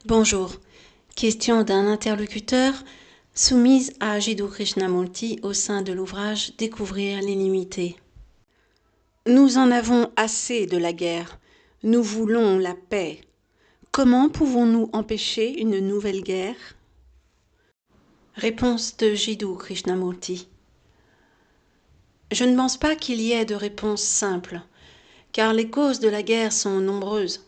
Bonjour. Question d'un interlocuteur soumise à Jiddu Krishnamurti au sein de l'ouvrage Découvrir l'illimité. Nous en avons assez de la guerre. Nous voulons la paix. Comment pouvons-nous empêcher une nouvelle guerre? Réponse de Jiddu Krishnamurti. Je ne pense pas qu'il y ait de réponse simple, car les causes de la guerre sont nombreuses.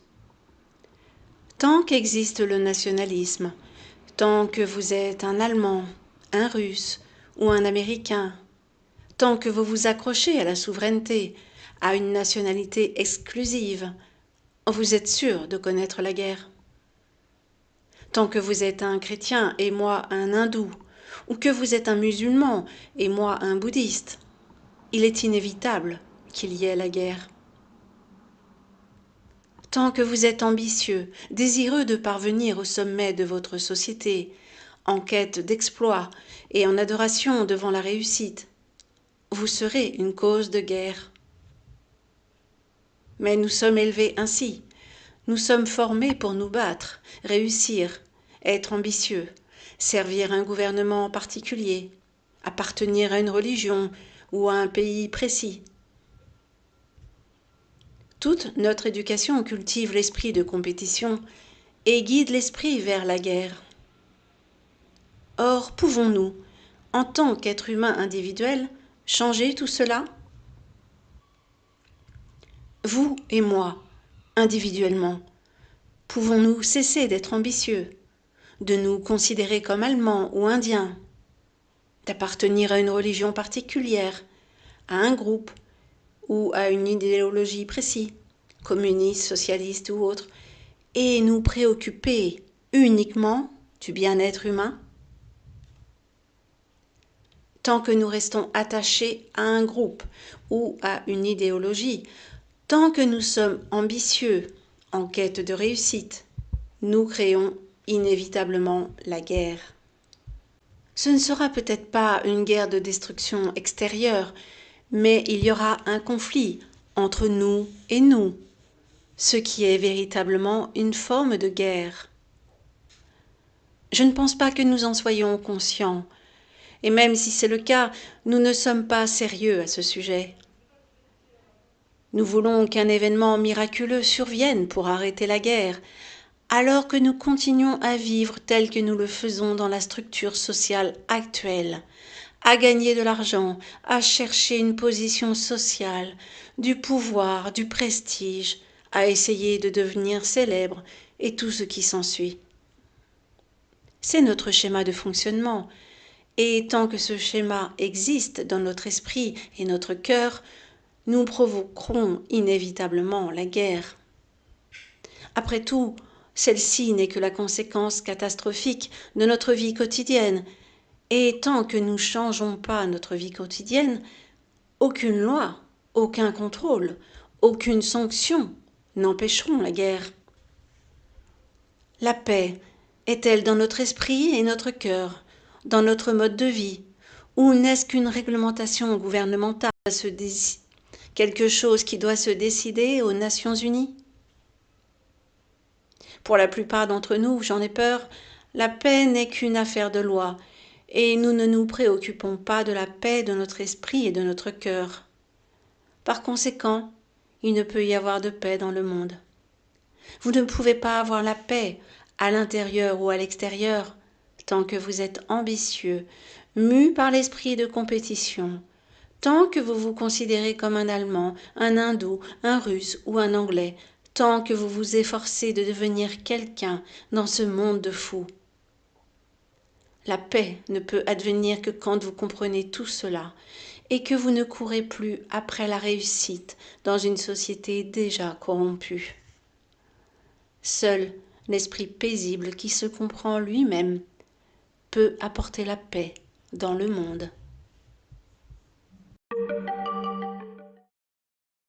Tant qu'existe le nationalisme, tant que vous êtes un Allemand, un Russe ou un Américain, tant que vous vous accrochez à la souveraineté, à une nationalité exclusive, vous êtes sûr de connaître la guerre. Tant que vous êtes un chrétien et moi un hindou, ou que vous êtes un musulman et moi un bouddhiste, il est inévitable qu'il y ait la guerre. Tant que vous êtes ambitieux, désireux de parvenir au sommet de votre société, en quête d'exploit et en adoration devant la réussite, vous serez une cause de guerre. Mais nous sommes élevés ainsi. Nous sommes formés pour nous battre, réussir, être ambitieux, servir un gouvernement particulier, appartenir à une religion ou à un pays précis. Toute notre éducation cultive l'esprit de compétition et guide l'esprit vers la guerre. Or, pouvons-nous, en tant qu'être humain individuel, changer tout cela? Vous et moi, individuellement, pouvons-nous cesser d'être ambitieux, de nous considérer comme Allemands ou Indiens, d'appartenir à une religion particulière, à un groupe ou à une idéologie précise, communiste, socialiste ou autre, et nous préoccuper uniquement du bien-être humain? Tant que nous restons attachés à un groupe ou à une idéologie, tant que nous sommes ambitieux, en quête de réussite, nous créons inévitablement la guerre. Ce ne sera peut-être pas une guerre de destruction extérieure, mais il y aura un conflit entre nous et nous, ce qui est véritablement une forme de guerre. Je ne pense pas que nous en soyons conscients, et même si c'est le cas, nous ne sommes pas sérieux à ce sujet. Nous voulons qu'un événement miraculeux survienne pour arrêter la guerre, alors que nous continuons à vivre tel que nous le faisons dans la structure sociale actuelle, à gagner de l'argent, à chercher une position sociale, du pouvoir, du prestige, à essayer de devenir célèbre et tout ce qui s'ensuit. C'est notre schéma de fonctionnement, et tant que ce schéma existe dans notre esprit et notre cœur, nous provoquerons inévitablement la guerre. Après tout, celle-ci n'est que la conséquence catastrophique de notre vie quotidienne, et tant que nous ne changeons pas notre vie quotidienne, aucune loi, aucun contrôle, aucune sanction n'empêcheront la guerre. La paix est-elle dans notre esprit et notre cœur, dans notre mode de vie, ou n'est-ce qu'une réglementation gouvernementale, quelque chose qui doit se décider aux Nations Unies? Pour la plupart d'entre nous, j'en ai peur, la paix n'est qu'une affaire de loi, et nous ne nous préoccupons pas de la paix de notre esprit et de notre cœur. Par conséquent, il ne peut y avoir de paix dans le monde. Vous ne pouvez pas avoir la paix, à l'intérieur ou à l'extérieur, tant que vous êtes ambitieux, mu par l'esprit de compétition, tant que vous vous considérez comme un Allemand, un Hindou, un Russe ou un Anglais, tant que vous vous efforcez de devenir quelqu'un dans ce monde de fous. La paix ne peut advenir que quand vous comprenez tout cela et que vous ne courez plus après la réussite dans une société déjà corrompue. Seul l'esprit paisible qui se comprend lui-même peut apporter la paix dans le monde.